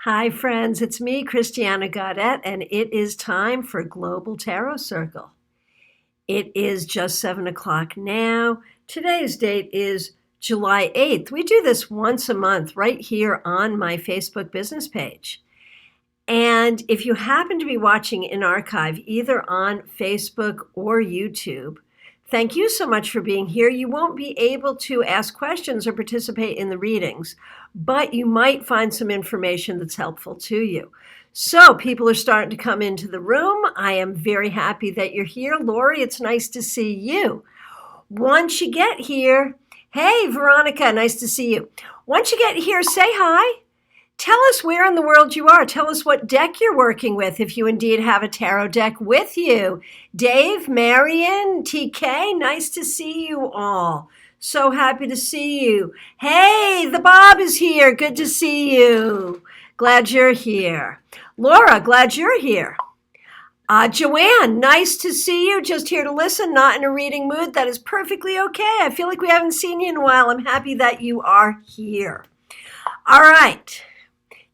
Hi, friends. It's me, Christiana Gaudet, and it is time for Global Tarot Circle. It is just 7 o'clock now. Today's date is July 8th. We do this once a month right here on my Facebook business page. And if you happen to be watching in archive, either on Facebook or YouTube, thank you so much for being here. You won't be able to ask questions or participate in the readings, but you might find some information that's helpful to you. So people are starting to come into the room. I am very happy that you're here. Lori, it's nice to see you. Once you get here, hey, Veronica, nice to see you. Once you get here, say hi. Tell us where in the world you are. Tell us what deck you're working with, if you indeed have a tarot deck with you. Dave, Marion, TK, nice to see you all. So happy to see you. Hey, the Bob is here. Good to see you. Glad you're here. Laura, glad you're here. Joanne, nice to see you. Just here to listen, not in a reading mood. That is perfectly okay. I feel like we haven't seen you in a while. I'm happy that you are here. All right.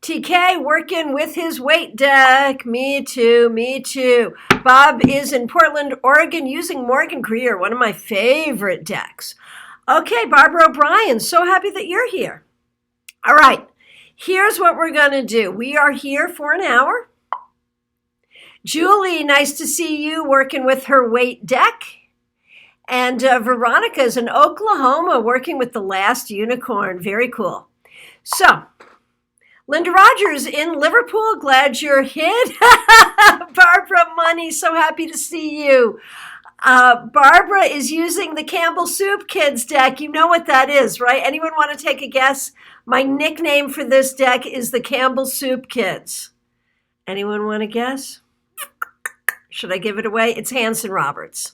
TK working with his weight deck. Me too, me too. Bob is in Portland, Oregon using Morgan Greer, one of my favorite decks. Okay, Barbara O'Brien, so happy that you're here. All right, here's what we're going to do. We are here for an hour. Julie, nice to see you working with her weight deck. And Veronica is in Oklahoma working with the last unicorn. Very cool. So, Linda Rogers in Liverpool, glad you're hit. Barbara Money, so happy to see you. Barbara is using the Campbell Soup Kids deck. You know what that is, right? Anyone want to take a guess? My nickname for this deck is the Campbell Soup Kids. Anyone want to guess? Should I give it away? It's Hanson Roberts.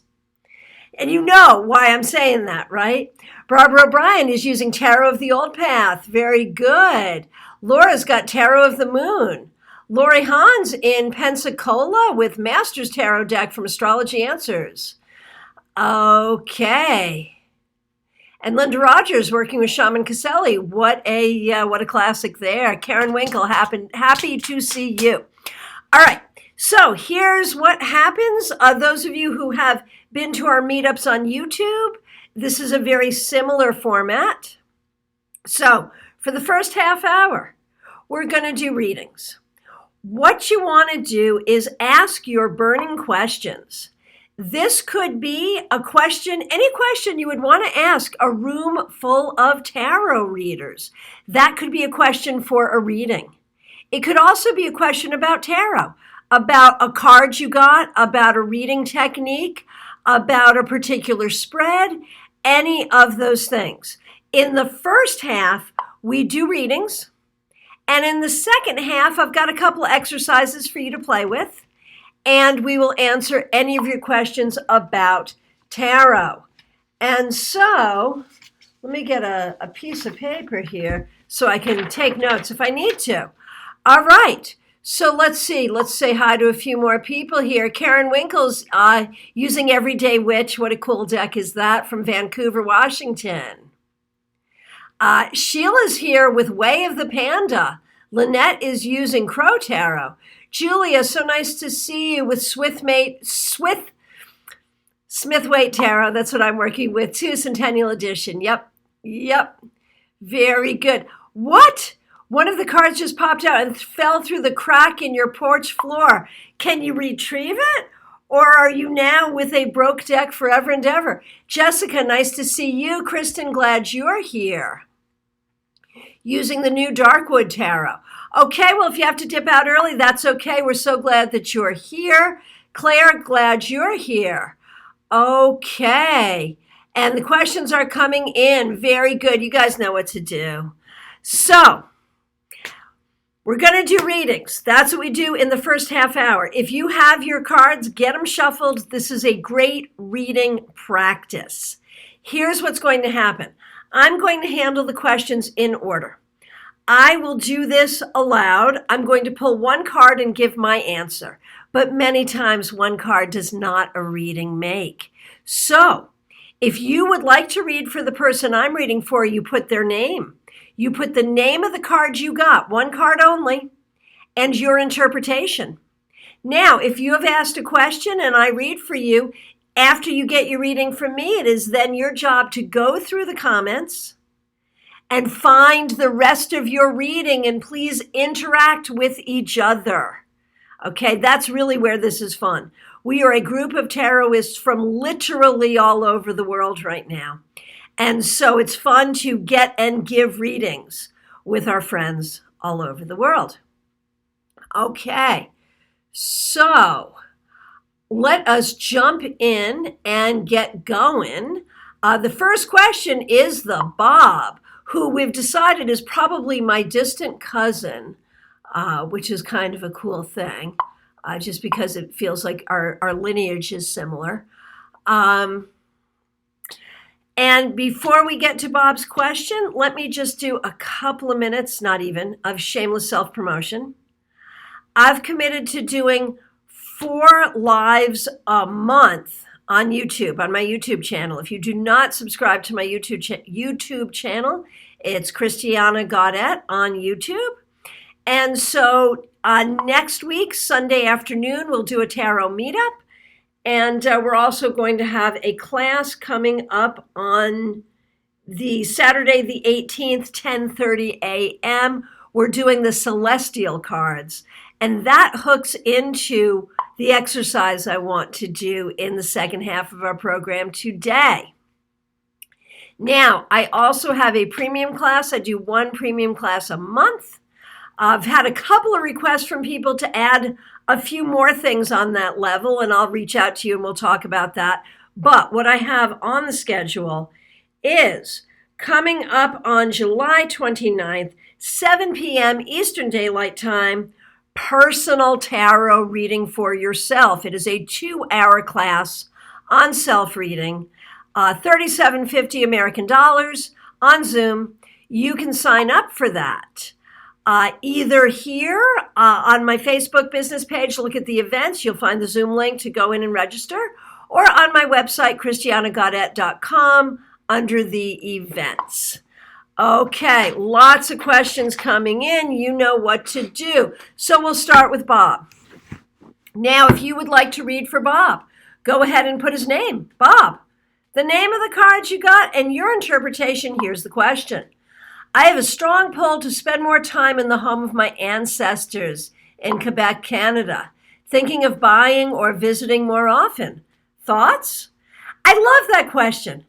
And you know why I'm saying that, right? Barbara O'Brien is using Tarot of the Old Path. Very good. Laura's got Tarot of the Moon. Lori Hans in Pensacola with Masters Tarot deck from Astrology Answers. Okay. And Linda Rogers working with Shaman Caselli. What a classic there. Karen Winkle, happy to see you. All right. So here's what happens. Those of you who have been to our meetups on YouTube, this is a very similar format. So for the first half hour, we're going to do readings. What you want to do is ask your burning questions. This could be a question, any question you would want to ask a room full of tarot readers. That could be a question for a reading. It could also be a question about tarot, about a card you got, about a reading technique, about a particular spread, any of those things. In the first half, we do readings. And in the second half, I've got a couple of exercises for you to play with. And we will answer any of your questions about tarot. And so, let me get a piece of paper here so I can take notes if I need to. All right. So let's see. Let's say hi to a few more people here. Karen Winkle's using Everyday Witch. What a cool deck is that, from Vancouver, Washington. Sheila's here with Way of the Panda. Lynette is using Crow Tarot. Julia, so nice to see you with Smithwaite Tarot. That's what I'm working with too, Centennial Edition. Yep. Very good. What? One of the cards just popped out and fell through the crack in your porch floor. Can you retrieve it? Or are you now with a broke deck forever and ever? Jessica, nice to see you. Kristen, glad you're here. Using the new Darkwood Tarot. Okay, well, if you have to dip out early, that's okay. We're so glad that you're here. Claire, glad you're here. Okay. And the questions are coming in. Very good. You guys know what to do. So, we're going to do readings. That's what we do in the first half hour. If you have your cards, get them shuffled. This is a great reading practice. Here's what's going to happen. I'm going to handle the questions in order. I will do this aloud. I'm going to pull one card and give my answer. But many times one card does not a reading make. So if you would like to read for the person I'm reading for, you put their name. You put the name of the card you got, one card only. and your interpretation. Now, if you have asked a question and I read for you, after you get your reading from me, it is then your job to go through the comments and find the rest of your reading, and please interact with each other. Okay, that's really where this is fun. We are a group of tarotists from literally all over the world right now. And so it's fun to get and give readings with our friends all over the world. Okay, so let us jump in and get going. The first question is the Bob, who we've decided is probably my distant cousin, which is kind of a cool thing, just because it feels like our lineage is similar. And before we get to Bob's question, let me just do a couple of minutes, not even, of shameless self-promotion. I've committed to doing 4 lives a month on YouTube, on my YouTube channel. If you do not subscribe to my YouTube channel, it's Christiana Gaudet on YouTube. And so next week, Sunday afternoon, we'll do a tarot meetup. And we're also going to have a class coming up on the Saturday, the 18th, 10:30 a.m. We're doing the celestial cards. And that hooks into the exercise I want to do in the second half of our program today. Now, I also have a premium class. I do 1 premium class a month. I've had a couple of requests from people to add a few more things on that level, and I'll reach out to you and we'll talk about that. But what I have on the schedule is coming up on July 29th, 7 p.m. Eastern Daylight Time, personal tarot reading for yourself. It is a 2-hour class on self-reading, $37.50 American dollars on Zoom. You can sign up for that. Either here on my Facebook business page, look at the events. You'll find the Zoom link to go in and register, or on my website, christianagaudet.com, under the events. Okay, lots of questions coming in. You know what to do. So we'll start with Bob. Now, if you would like to read for Bob, go ahead and put his name, Bob, the name of the cards you got, and your interpretation. Here's the question. I have a strong pull to spend more time in the home of my ancestors in Quebec, Canada. Thinking of buying or visiting more often. Thoughts? I love that question.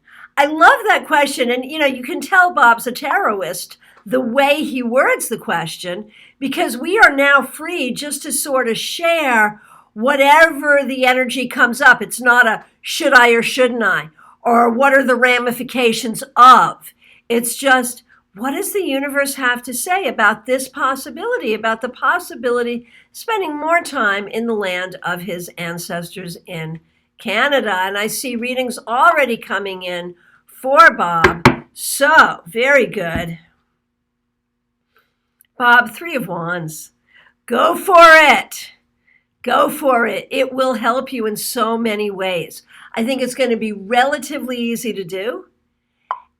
And, you can tell Bob's a tarotist the way he words the question, because we are now free just to sort of share whatever the energy comes up. It's not a should I or shouldn't I, or what are the ramifications of. It's just, what does the universe have to say about this possibility, about the possibility of spending more time in the land of his ancestors in Canada? And I see readings already coming in for Bob. So, very good. Bob, 3 of Wands. Go for it. Go for it. It will help you in so many ways. I think it's going to be relatively easy to do.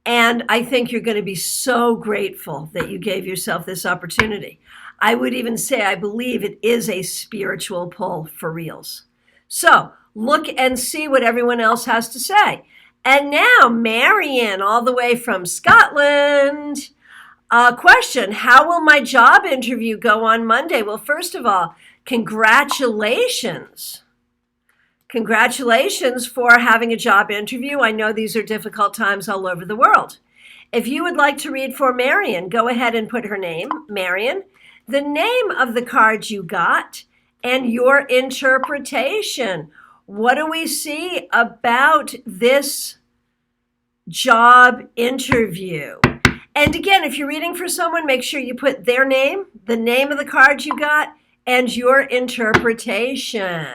And I think you're going to be so grateful that you gave yourself this opportunity. I would even say I believe it is a spiritual pull for reals. So look and see what everyone else has to say. And now, Marion, all the way from Scotland. Question, how will my job interview go on Monday? Well, first of all, congratulations. Congratulations for having a job interview. I know these are difficult times all over the world. If you would like to read for Marion, go ahead and put her name, Marion, the name of the card you got, and your interpretation. What do we see about this job interview? And again, if you're reading for someone, make sure you put their name, the name of the card you got, and your interpretation.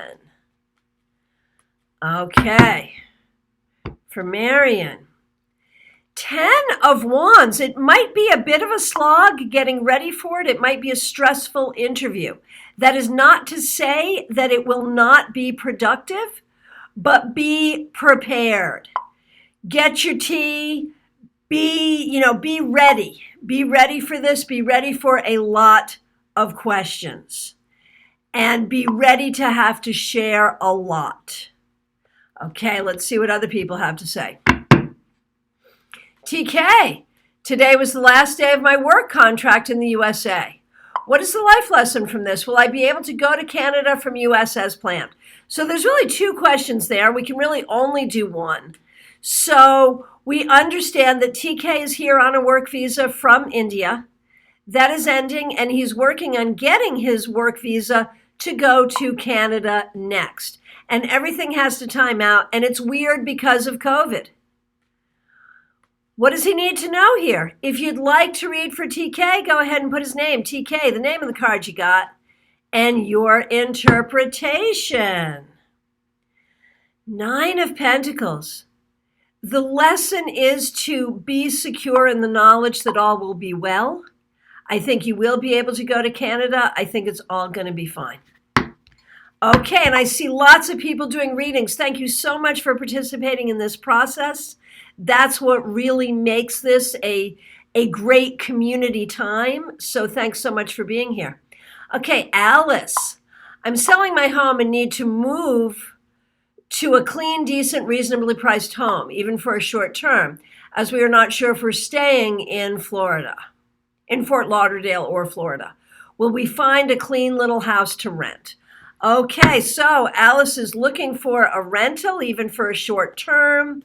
Okay, for Marion. 10 of Wands. It might be a bit of a slog getting ready for it. It might be a stressful interview. That is not to say that it will not be productive, but be prepared. Get your tea. Be ready. Be ready for this. Be ready for a lot of questions and be ready to have to share a lot. Okay, let's see what other people have to say. TK, today was the last day of my work contract in the USA. What is the life lesson from this? Will I be able to go to Canada from US as planned? So there's really two questions there. We can really only do one. So we understand that TK is here on a work visa from India. That is ending, and he's working on getting his work visa to go to Canada next. And everything has to time out, and it's weird because of COVID. What does he need to know here? If you'd like to read for TK, go ahead and put his name, TK, the name of the card you got, and your interpretation. 9 of Pentacles. The lesson is to be secure in the knowledge that all will be well. I think you will be able to go to Canada. I think it's all going to be fine. Okay, and I see lots of people doing readings. Thank you so much for participating in this process. That's what really makes this a great community time. So thanks so much for being here. Okay, Alice, I'm selling my home and need to move to a clean, decent, reasonably priced home, even for a short term, as we are not sure if we're staying in Florida, in Fort Lauderdale or Florida. Will we find a clean little house to rent? Okay, so Alice is looking for a rental, even for a short term.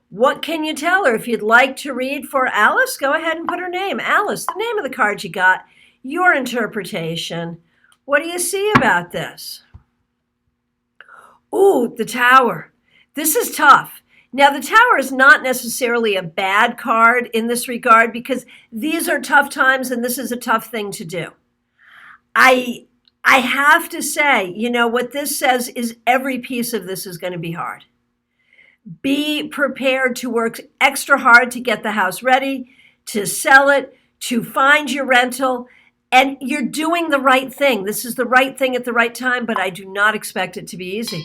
What can you tell her? If you'd like to read for Alice, go ahead and put her name. Alice, the name of the card you got, your interpretation. What do you see about this? Ooh, the Tower. This is tough. Now, the Tower is not necessarily a bad card in this regard because these are tough times and this is a tough thing to do. I have to say, you know, what this says is every piece of this is going to be hard. Be prepared to work extra hard to get the house ready, to sell it, to find your rental, and you're doing the right thing. This is the right thing at the right time, but I do not expect it to be easy.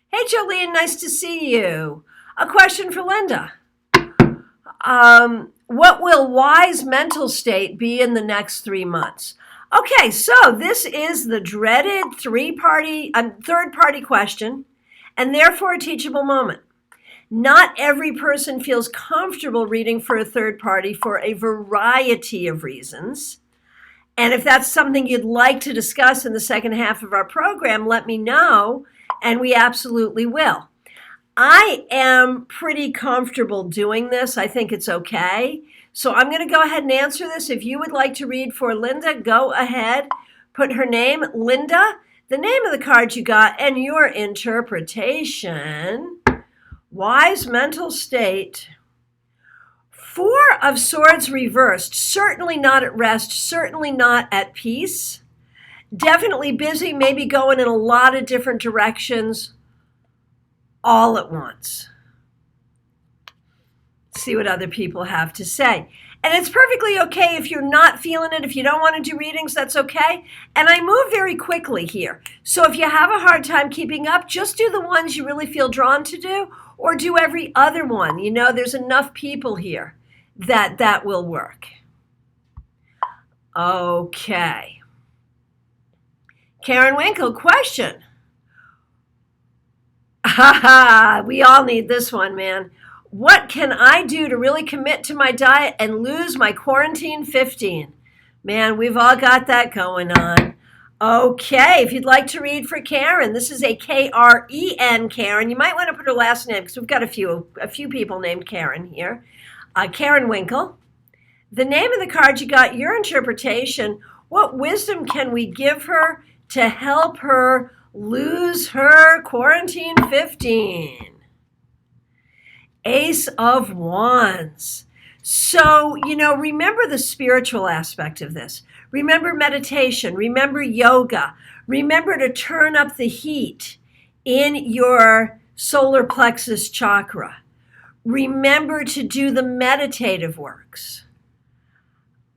Hey, Jolene, nice to see you. A question for Linda. What will wise mental state be in the next 3 months? Okay, so this is the dreaded third-party question, and therefore a teachable moment. Not every person feels comfortable reading for a third party for a variety of reasons. And if that's something you'd like to discuss in the second half of our program, let me know, and we absolutely will. I am pretty comfortable doing this. I think it's okay. So I'm going to go ahead and answer this. If you would like to read for Linda, go ahead, put her name, Linda, the name of the card you got, and your interpretation. Wise mental state. 4 of Swords reversed. Certainly not at rest. Certainly not at peace. Definitely busy, maybe going in a lot of different directions all at once. See what other people have to say. And it's perfectly okay if you're not feeling it. If you don't want to do readings, that's okay. And I move very quickly here. So if you have a hard time keeping up, just do the ones you really feel drawn to do, or do every other one. You know, there's enough people here that will work. Okay. Karen Winkle, question. We all need this one, man. What can I do to really commit to my diet and lose my quarantine 15? Man, we've all got that going on. Okay, if you'd like to read for Karen, this is a Kren, Karen. You might want to put her last name because we've got a few people named Karen here. Karen Winkle. The name of the card you got, your interpretation. What wisdom can we give her to help her lose her quarantine 15? Ace of Wands. So, you know, remember the spiritual aspect of this. Remember meditation. Remember yoga. Remember to turn up the heat in your solar plexus chakra. Remember to do the meditative works.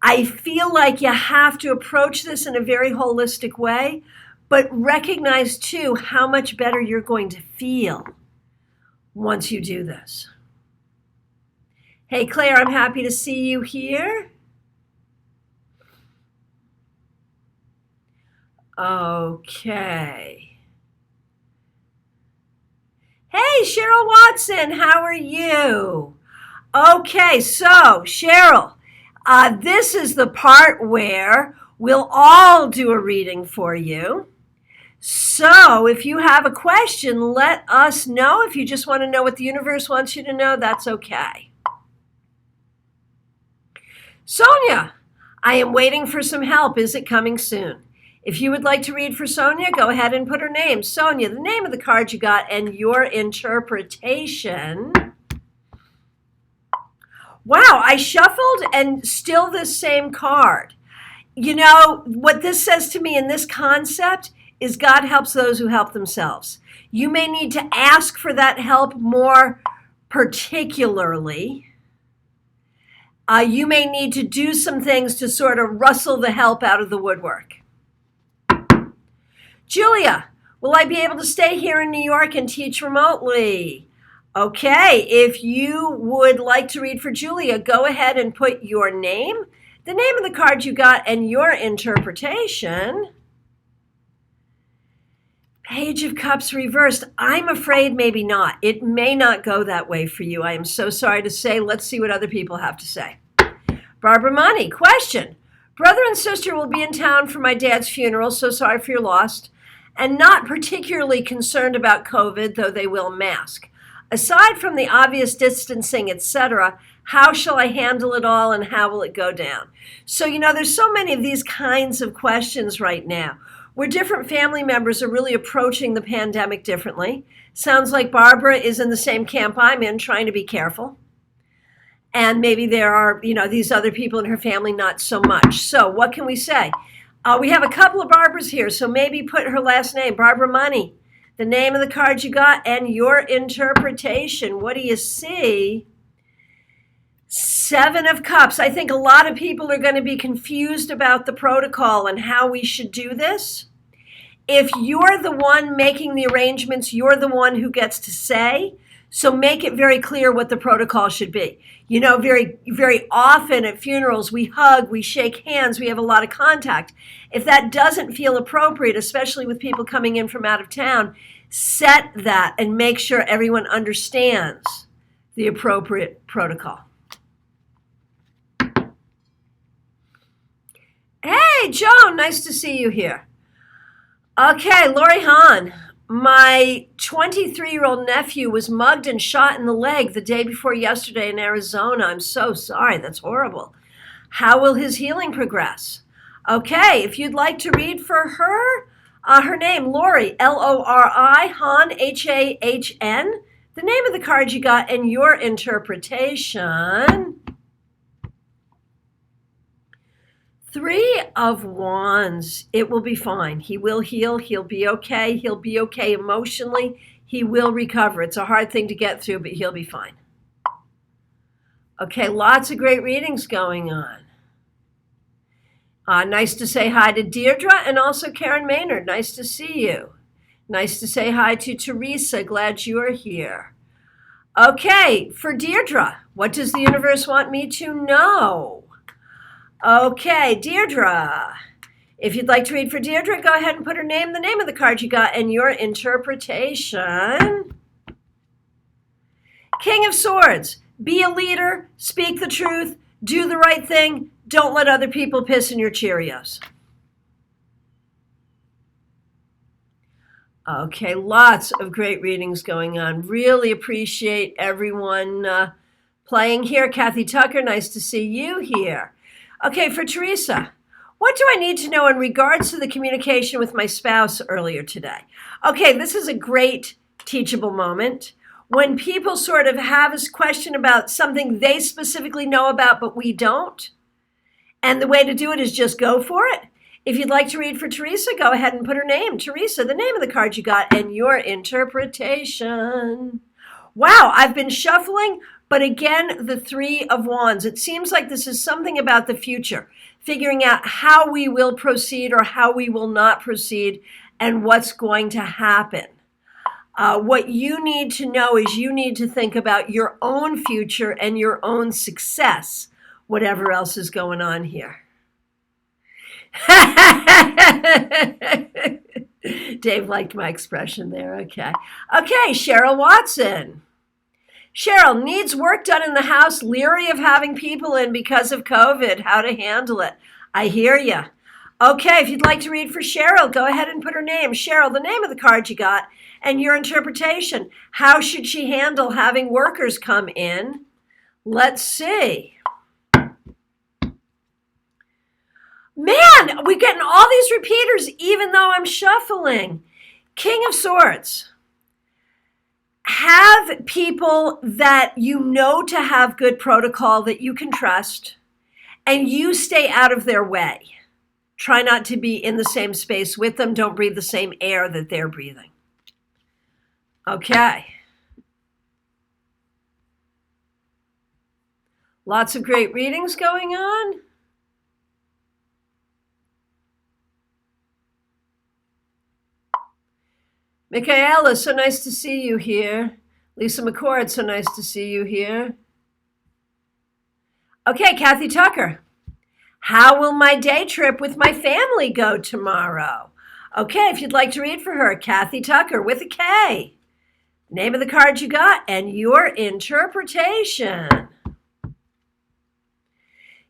I feel like you have to approach this in a very holistic way, but recognize too how much better you're going to feel once you do this. Hey, Claire, I'm happy to see you here. Okay. Hey, Cheryl Watson, how are you? Okay, so Cheryl, this is the part where we'll all do a reading for you. So if you have a question, let us know. If you just want to know what the universe wants you to know, that's okay. Sonia, I am waiting for some help. Is it coming soon? If you would like to read for Sonia, go ahead and put her name. Sonia, the name of the card you got and your interpretation. Wow, I shuffled and still this same card. You know, what this says to me in this concept is God helps those who help themselves. You may need to ask for that help more particularly. You may need to do some things to sort of rustle the help out of the woodwork. Julia, will I be able to stay here in New York and teach remotely? Okay, if you would like to read for Julia, go ahead and put your name, the name of the card you got, and your interpretation. Page of Cups reversed. I'm afraid maybe not. It may not go that way for you. I am so sorry to say. Let's see what other people have to say. Barbara Money, question. Brother and sister will be in town for my dad's funeral. So sorry for your loss. And not particularly concerned about COVID, though they will mask. Aside from the obvious distancing, etc., how shall I handle it all and how will it go down? So, you know, there's so many of these kinds of questions right now where different family members are really approaching the pandemic differently. Sounds like Barbara is in the same camp I'm in, trying to be careful. And maybe there are, you know, these other people in her family not so much. So what can we say? We have a couple of Barbaras here, so maybe put her last name, Barbara Money, the name of the card you got, and your interpretation. What do you see? Seven of Cups. I think a lot of people are going to be confused about the protocol and how we should do this. If you're the one making the arrangements, you're the one who gets to say. So make it very clear what the protocol should be. You know, very, very often at funerals, we hug, we shake hands, we have a lot of contact. If that doesn't feel appropriate, especially with people coming in from out of town, set that and make sure everyone understands the appropriate protocol. Hey, Joan, nice to see you here. Okay, Lori Hahn. My 23-year-old nephew was mugged and shot in the leg the day before yesterday in Arizona. I'm so sorry. That's horrible. How will his healing progress? Okay, if you'd like to read for her, her name, Lori, Lori, Hahn, Hahn, the name of the card you got, and your interpretation. Three of Wands. It will be fine. He will heal. He'll be okay. He'll be okay emotionally. He will recover. It's a hard thing to get through, but he'll be fine. Okay, lots of great readings going on. Nice to say hi to Deirdre and also Karen Maynard. Nice to see you. Nice to say hi to Teresa. Glad you're here. Okay, for Deirdre, what does the universe want me to know? Okay, Deirdre. If you'd like to read for Deirdre, go ahead and put her name, the name of the card you got, and your interpretation. King of Swords. Be a leader, speak the truth, do the right thing, don't let other people piss in your Cheerios. Okay, lots of great readings going on. Really appreciate everyone playing here. Kathy Tucker, nice to see you here. Okay, for Teresa, what do I need to know in regards to the communication with my spouse earlier today? Okay, this is a great teachable moment. When people sort of have a question about something they specifically know about, but we don't. And the way to do it is just go for it. If you'd like to read for Teresa, go ahead and put her name. Teresa, the name of the card you got, and your interpretation. Wow, I've been shuffling, but again, the Three of Wands. It seems like this is something about the future, figuring out how we will proceed or how we will not proceed and what's going to happen. What you need to know is you need to think about your own future and your own success, whatever else is going on here. Dave liked my expression there. Okay. Okay, Cheryl Watson. Cheryl, needs work done in the house, leery of having people in because of COVID. How to handle it. I hear you. Okay, if you'd like to read for Cheryl, go ahead and put her name. Cheryl, the name of the card you got, and your interpretation. How should she handle having workers come in? Let's see. Man, we're getting all these repeaters even though I'm shuffling. King of Swords. Have people that you know to have good protocol that you can trust, and you stay out of their way. Try not to be in the same space with them. Don't breathe the same air that they're breathing. Okay. Lots of great readings going on. Michaela, so nice to see you here. Lisa McCord, so nice to see you here. Okay, Kathy Tucker. How will my day trip with my family go tomorrow? Okay, if you'd like to read for her, Kathy Tucker with a K. Name of the card you got and your interpretation.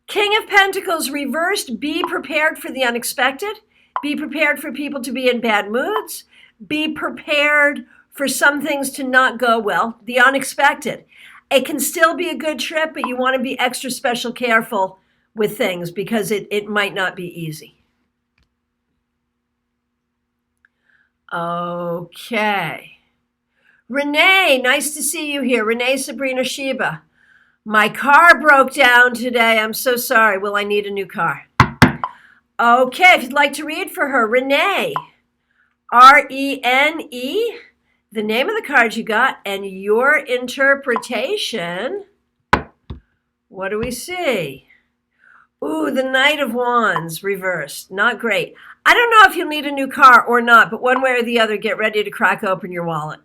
King of Pentacles reversed. Be prepared for the unexpected. Be prepared for people to be in bad moods. Be prepared for some things to not go well, the unexpected. It can still be a good trip, but you want to be extra special careful with things because it might not be easy. Okay. Renee, nice to see you here. Renee Sabrina Sheba. My car broke down today. I'm so sorry. Will I need a new car? Okay, if you'd like to read for her, Renee. R-E-N-E, the name of the card you got, and your interpretation. What do we see? Ooh, the Knight of Wands reversed. Not great. I don't know if you'll need a new car or not, but one way or the other, get ready to crack open your wallet.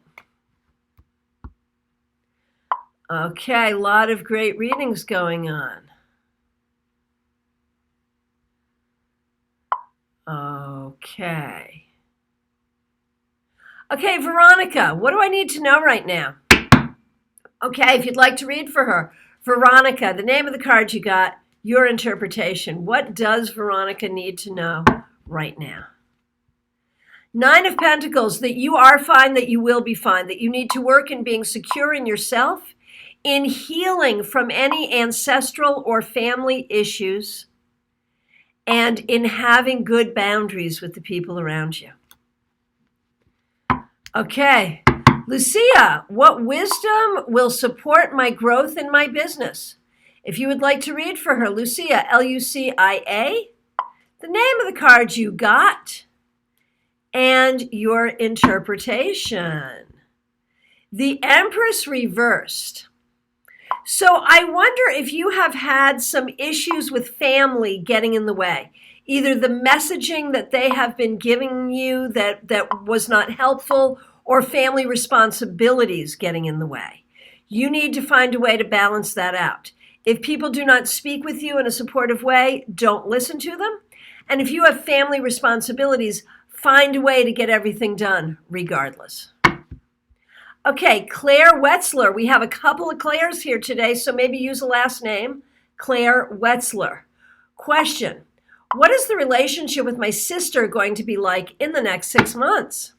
Okay, a lot of great readings going on. Okay. Okay, Veronica, what do I need to know right now? Okay, if you'd like to read for her, Veronica, the name of the card you got, your interpretation. What does Veronica need to know right now? Nine of Pentacles, that you are fine, that you will be fine, that you need to work in being secure in yourself, in healing from any ancestral or family issues, and in having good boundaries with the people around you. Okay, Lucia, what wisdom will support my growth in my business? If you would like to read for her, Lucia, L-U-C-I-A, the name of the card you got, and your interpretation. The Empress reversed. So I wonder if you have had some issues with family getting in the way. Either the messaging that they have been giving you that was not helpful, or family responsibilities getting in the way. You need to find a way to balance that out. If people do not speak with you in a supportive way, don't listen to them. And if you have family responsibilities, find a way to get everything done regardless. Okay, Claire Wetzler. We have a couple of Claires here today, so maybe use a last name. Claire Wetzler. Question: what is the relationship with my sister going to be like in the next 6 months?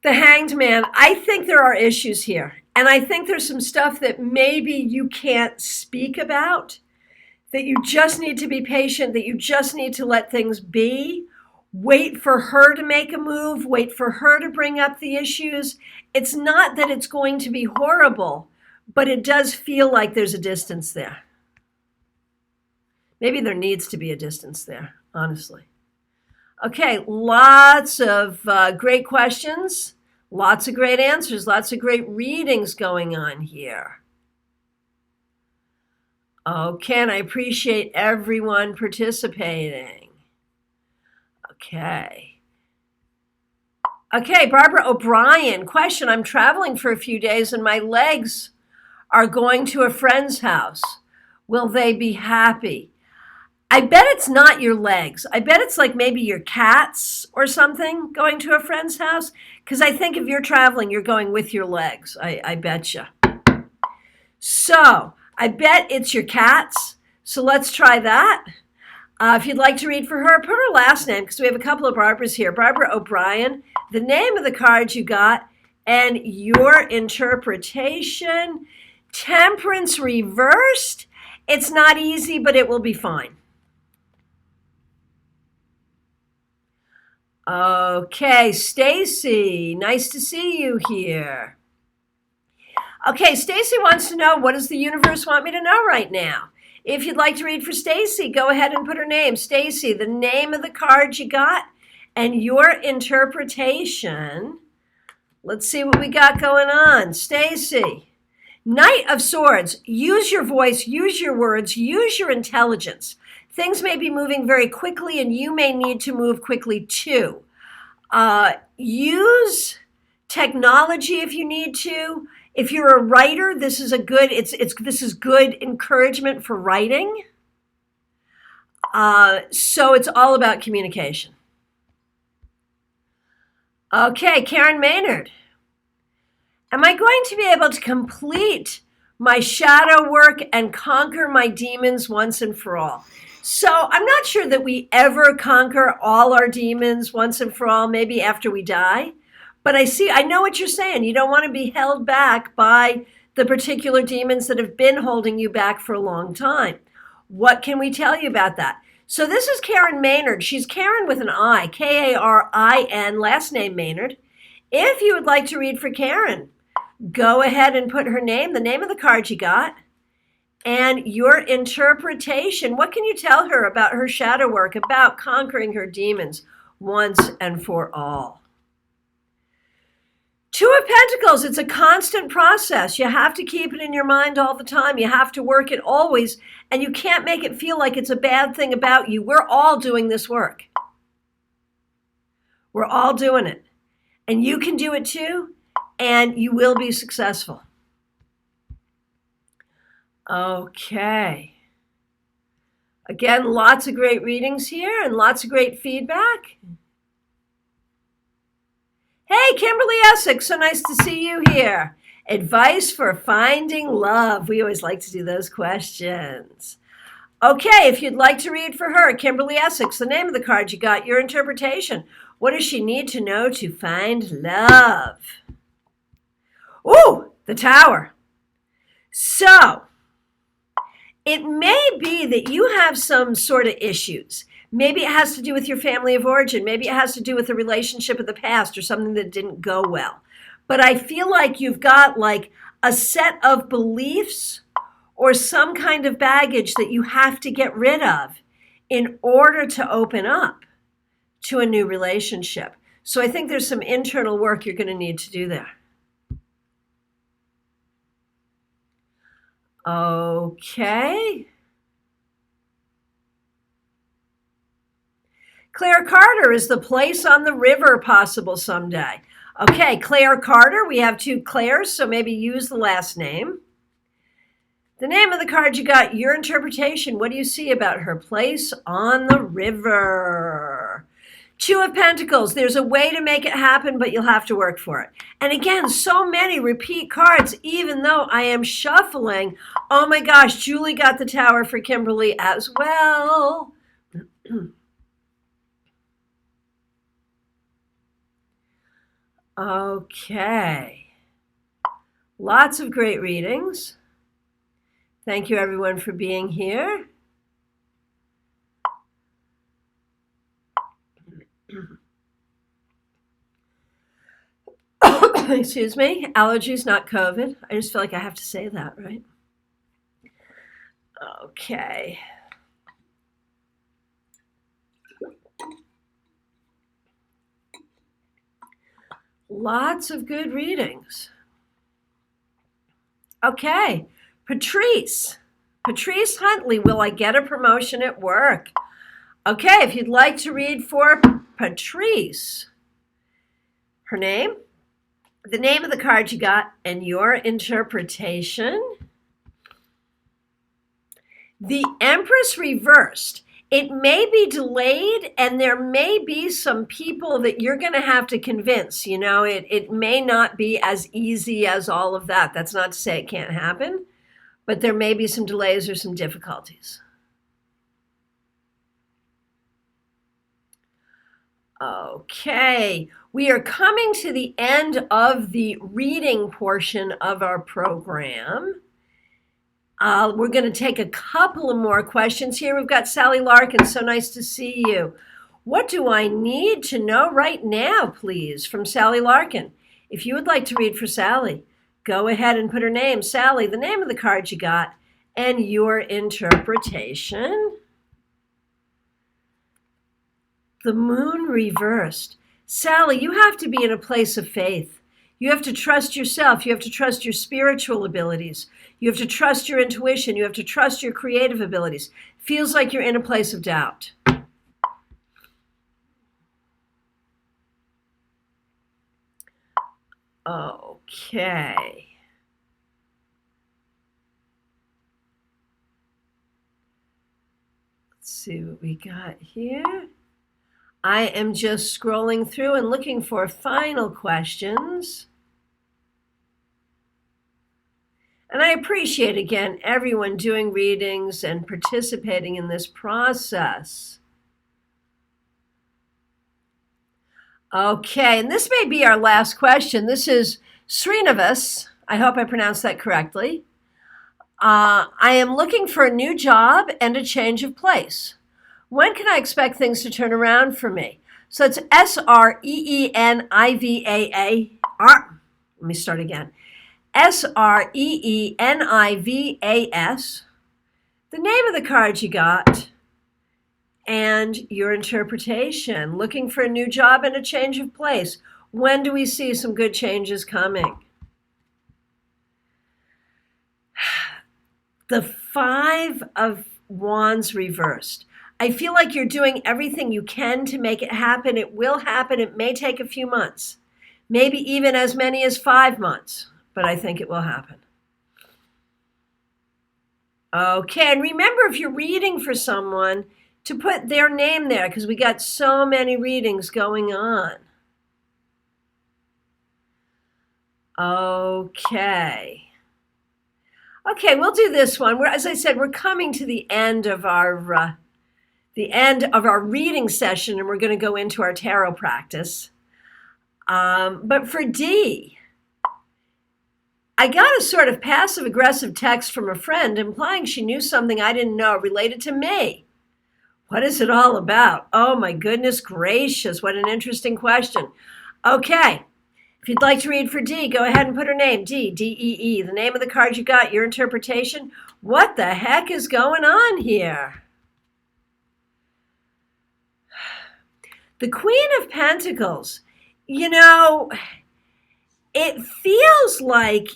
The Hanged Man. I think there are issues here. And I think there's some stuff that maybe you can't speak about, that you just need to be patient, that you just need to let things be. Wait for her to make a move. Wait for her to bring up the issues. It's not that it's going to be horrible, but it does feel like there's a distance there. Maybe there needs to be a distance there, honestly. Okay, lots of great questions, lots of great answers, lots of great readings going on here. Okay, and I appreciate everyone participating. Okay, Barbara O'Brien, question: I'm traveling for a few days and my legs are going to a friend's house. Will they be happy? I bet it's not your legs. I bet it's like maybe your cats or something going to a friend's house. Because I think if you're traveling, you're going with your legs. I bet you. So I bet it's your cats. So let's try that. If you'd like to read for her, put her last name, because we have a couple of Barbaras here. Barbara O'Brien, the name of the card you got, and your interpretation. Temperance reversed. It's not easy, but it will be fine. Okay, Stacy, nice to see you here. Okay, Stacy wants to know, what does the universe want me to know right now? If you'd like to read for Stacy, go ahead and put her name. Stacy, the name of the card you got and your interpretation. Let's see what we got going on. Stacy, Knight of Swords. Use your voice, use your words, use your intelligence. Things may be moving very quickly and you may need to move quickly too. Use technology if you need to. If you're a writer, this is a good, this is good encouragement for writing. So it's all about communication. Okay, Karen Maynard. Am I going to be able to complete my shadow work and conquer my demons once and for all? So I'm not sure that we ever conquer all our demons once and for all, maybe after we die. But I know what you're saying. You don't want to be held back by the particular demons that have been holding you back for a long time. What can we tell you about that? So this is Karen Maynard. She's Karen with an I, Karin, last name Maynard. If you would like to read for Karen, go ahead and put her name, the name of the card you got, and your interpretation. What can you tell her about her shadow work, about conquering her demons once and for all? Two of Pentacles, it's a constant process. You have to keep it in your mind all the time. You have to work it always, and you can't make it feel like it's a bad thing about you. We're all doing this work. We're all doing it. And you can do it too, and you will be successful. Okay. Again, lots of great readings here and lots of great feedback. Hey, Kimberly Essex, so nice to see you here. Advice for finding love. We always like to do those questions. Okay, if you'd like to read for her, Kimberly Essex, the name of the card you got, your interpretation. What does she need to know to find love? Ooh, the Tower. So, it may be that you have some sort of issues. Maybe it has to do with your family of origin. Maybe it has to do with a relationship of the past or something that didn't go well. But I feel like you've got like a set of beliefs or some kind of baggage that you have to get rid of in order to open up to a new relationship. So I think there's some internal work you're going to need to do there. Okay. Claire Carter, is the place on the river possible someday? Okay, Claire Carter, we have two Claires, so maybe use the last name. The name of the card you got, your interpretation. What do you see about her place on the river? Two of Pentacles, there's a way to make it happen, but you'll have to work for it. And again, so many repeat cards, even though I am shuffling. Oh my gosh, Julie got the Tower for Kimberly as well. Okay. Lots of great readings. Thank you everyone for being here. Excuse me, allergies, not COVID. I just feel like I have to say that, right? Okay. Lots of good readings. Okay, Patrice Huntley, will I get a promotion at work? Okay, if you'd like to read for Patrice, her name, the name of the card you got, and your interpretation. The Empress reversed. It may be delayed, and there may be some people that you're going to have to convince. You know, it may not be as easy as all of that. That's not to say it can't happen, but there may be some delays or some difficulties. Okay, we are coming to the end of the reading portion of our program. We're going to take a couple of more questions here. We've got Sally Larkin. So nice to see you. What do I need to know right now, please? From Sally Larkin. If you would like to read for Sally, go ahead and put her name. Sally, the name of the card you got, and your interpretation. The moon reversed. Sally, you have to be in a place of faith. You have to trust yourself. You have to trust your spiritual abilities. You have to trust your intuition. You have to trust your creative abilities. Feels like you're in a place of doubt. Okay. Let's see what we got here. I am just scrolling through and looking for final questions. And I appreciate, again, everyone doing readings and participating in this process. Okay, and this may be our last question. This is Srinivas. I hope I pronounced that correctly. I am looking for a new job and a change of place. When can I expect things to turn around for me? So it's S-R-E-E-N-I-V-A-A. Let me start again. S-R-E-E-N-I-V-A-S. The name of the card you got, and your interpretation. Looking for a new job and a change of place. When do we see some good changes coming? The Five of Wands reversed. I feel like you're doing everything you can to make it happen. It will happen. It may take a few months, maybe even as many as 5 months, but I think it will happen. Okay, and remember, if you're reading for someone, to put their name there, because we got so many readings going on. Okay. Okay, we'll do this one. As I said, we're coming to the end of our reading session, and we're going to go into our tarot practice. But for D, I got a sort of passive-aggressive text from a friend implying she knew something I didn't know related to me. What is it all about? Oh, my goodness gracious, what an interesting question. Okay, if you'd like to read for D, go ahead and put her name, D, D-E-E, the name of the card you got, your interpretation. What the heck is going on here? The Queen of Pentacles, you know, it feels like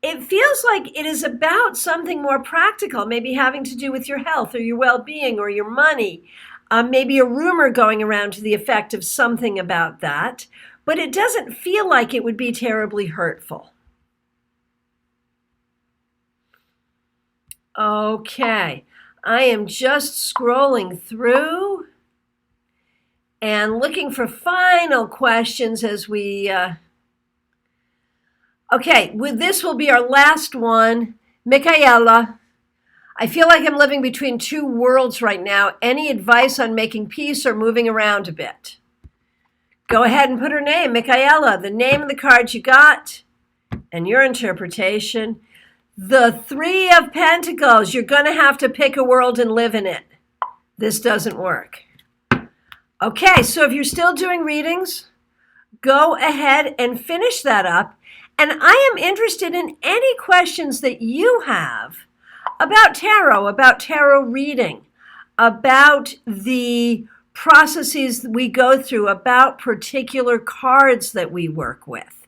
it is about something more practical, maybe having to do with your health or your well-being or your money. Maybe a rumor going around to the effect of something about that, but it doesn't feel like it would be terribly hurtful. Okay, I am just scrolling through and looking for final questions as we... Okay, this will be our last one. Michaela, I feel like I'm living between two worlds right now. Any advice on making peace or moving around a bit? Go ahead and put her name, Michaela, the name of the card you got, and your interpretation. The Three of Pentacles. You're going to have to pick a world and live in it. This doesn't work. Okay, so if you're still doing readings, go ahead and finish that up. And I am interested in any questions that you have about tarot reading, about the processes we go through, about particular cards that we work with.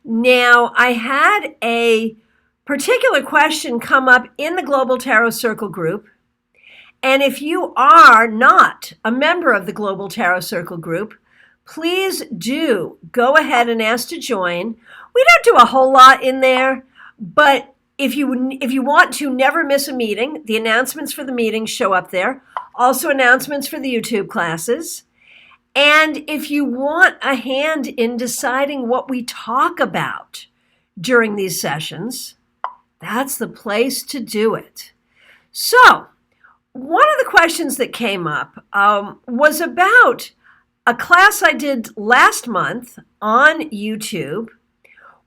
Now, I had a particular question come up in the Global Tarot Circle group. And if you are not a member of the Global Tarot Circle group, please do go ahead and ask to join. We don't do a whole lot in there, but If you want to never miss a meeting, the announcements for the meetings show up there. Also announcements for the YouTube classes. And if you want a hand in deciding what we talk about during these sessions, that's the place to do it. So, one of the questions that came up was about a class I did last month on YouTube,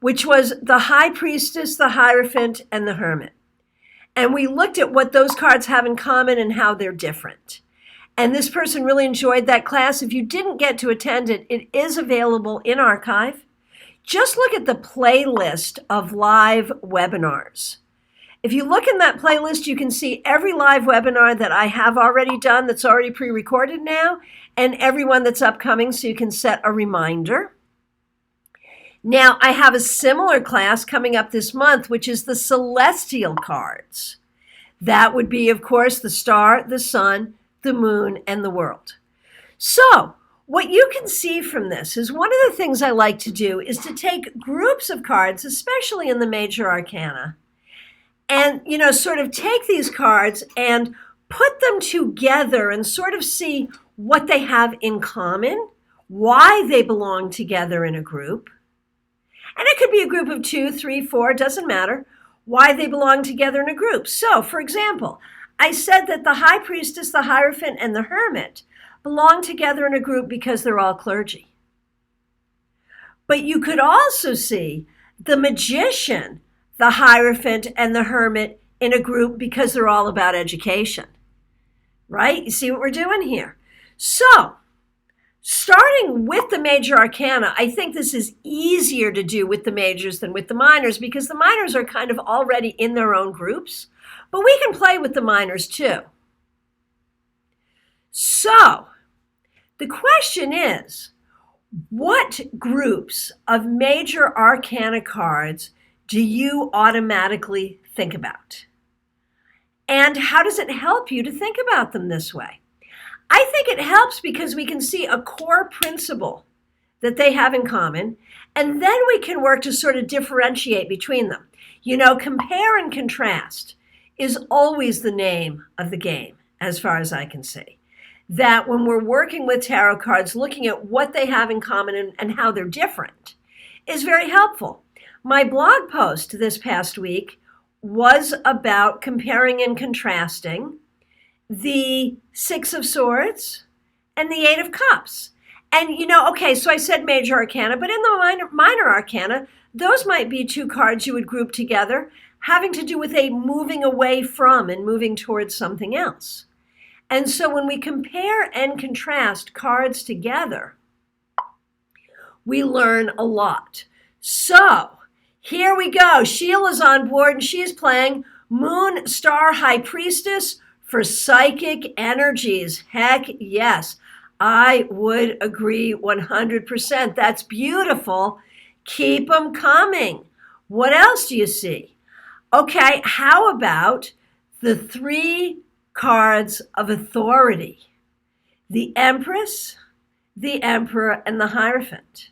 which was the High Priestess, the Hierophant, and the Hermit. And we looked at what those cards have in common and how they're different. And this person really enjoyed that class. If you didn't get to attend it, it is available in archive. Just look at the playlist of live webinars. If you look in that playlist, you can see every live webinar that I have already done that's already pre-recorded now, and every one that's upcoming, so you can set a reminder. Now, I have a similar class coming up this month, which is the celestial cards. That would be, of course, the star, the sun, the moon, and the world. So, what you can see from this is one of the things I like to do is to take groups of cards, especially in the major arcana, and, sort of take these cards and put them together and sort of see what they have in common, why they belong together in a group. And it could be a group of 2, 3, 4, doesn't matter, why they belong together in a group. So, for example, I said that the High Priestess, the Hierophant, and the Hermit belong together in a group because they're all clergy. But you could also see the Magician, the Hierophant, and the Hermit in a group because they're all about education. Right? You see what we're doing here? So, starting with the major arcana, I think this is easier to do with the majors than with the minors because the minors are kind of already in their own groups, but we can play with the minors too. So, the question is, what groups of major arcana cards do you automatically think about? And how does it help you to think about them this way? I think it helps because we can see a core principle that they have in common, and then we can work to sort of differentiate between them. Compare and contrast is always the name of the game, as far as I can see. That when we're working with tarot cards, looking at what they have in common and how they're different is very helpful. My blog post this past week was about comparing and contrasting the Six of Swords and the Eight of Cups. And, so I said major arcana, but in the minor arcana, those might be two cards you would group together, having to do with a moving away from and moving towards something else. And so when we compare and contrast cards together, we learn a lot. So here we go. Sheila's on board and she's playing Moon Star High Priestess for psychic energies. Heck yes, I would agree 100%. That's beautiful. Keep them coming. What else do you see? Okay, how about the 3 cards of authority? The Empress, the Emperor, and the Hierophant.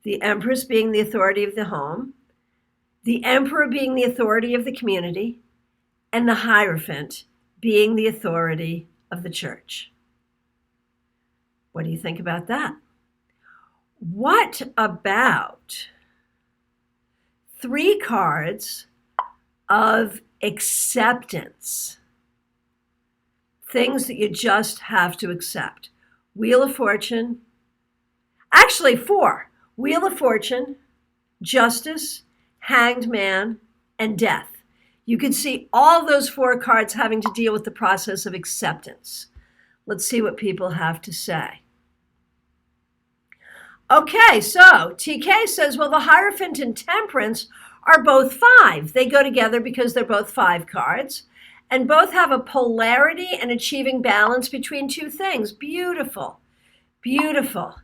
The Empress being the authority of the home, the Emperor being the authority of the community, and the Hierophant being the authority of the church. What do you think about that? What about 3 cards of acceptance? Things that you just have to accept. Wheel of Fortune. Actually, 4. Wheel of Fortune, Justice, Hanged Man, and Death. You can see all those 4 cards having to deal with the process of acceptance. Let's see what people have to say. Okay, so TK says, well, the Hierophant and Temperance are both 5. They go together because they're both 5 cards, and both have a polarity and achieving balance between 2 things. Beautiful, beautiful.